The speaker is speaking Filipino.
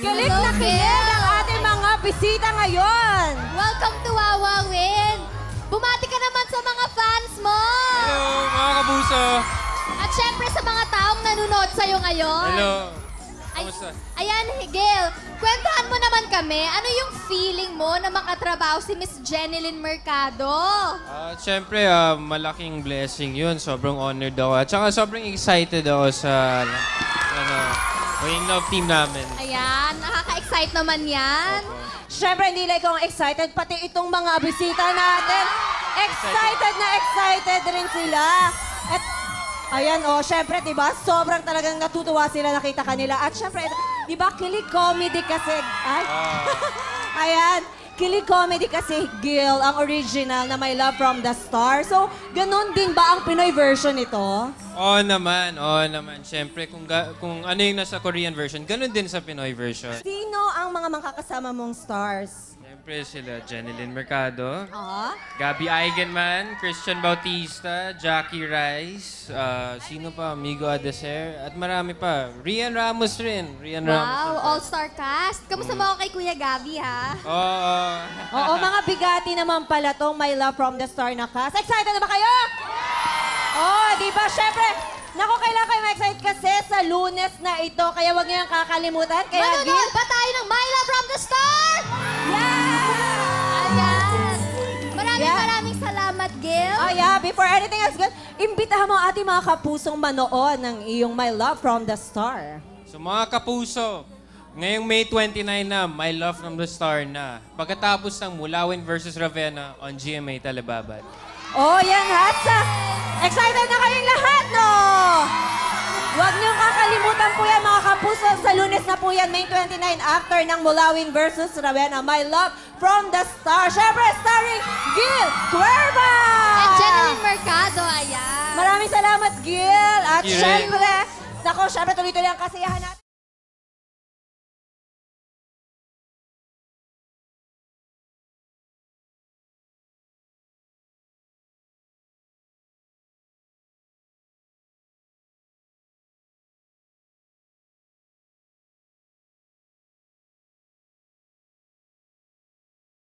Kilig na kilig ang ating mga bisita ngayon. Welcome to Wawawin! Bumati ka naman sa mga fans mo! Hello, mga kabuso. At syempre sa mga taong nanonood sa'yo ngayon. Hello. Ay, Kamusta? ayan, Higel, kwentuhan mo naman kami. Ano yung feeling mo na makatrabaho si Miss Jenilyn Mercado? Siyempre, malaking blessing yun. Sobrang honored ako. At saka sobrang excited ako sa Wayne Love team namin. Ayan, nakaka-excite naman yan. Siyempre, hindi lang ikaw excited, pati itong mga bisita natin. Excited rin sila. At ayan, syempre, di ba? Sobrang talagang natutuwa sila nakita kanila. At syempre, di ba, kilig comedy kasi. Ay. Ayan, kilig comedy kasi, Gil, ang original na My Love from the Star. So, ganun din ba ang Pinoy version nito? Oo naman. Siyempre, kung ano yung nasa Korean version, ganun din sa Pinoy version. Sino ang mga makakasama mong stars? Siyempre sila Jenilyn Mercado, Ah? Gabby Eigenman, Christian Bautista, Jackie Rice, sino pa? Migo Adeser, at marami pa. Rian Ramos rin. Wow, all-star cast. Kamusta mo ako kay Kuya Gabi, ha? Oo. Oo, mga bigati naman pala tong My Love from the Star na cast. Excited na ba kayo? Oh, di ba? Syempre, naku, kailangan kayo ma-excite kasi sa Lunes na ito. Kaya huwag niyo yung kakalimutan. Kaya, Manonood ba tayo ng My Love from the Star? Ayan. Maraming salamat, Gil. Oh yeah, before anything else, good, imbitahan mo ang ating mga kapusong manood ng iyong My Love from the Star. So mga kapuso, ngayong May 29 na, My Love from the Star na. Pagkatapos ng Mulawin versus Ravenna on GMA Telebabad. Oh, yan ha. Excited na kayong lahat, no? Huwag niyong kakalimutan po yan, mga kapuso. Sa Lunes na po yan, May 29, after ng Mulawin versus Ravenna. My Love from the Star. Syempre, starring Gil Cuerva! At Jenilyn Mercado, ayan. Maraming salamat, Gil. At Thank you, Ray. syempre, nako, syempre tuloy-tuloy ang kasiyahan natin.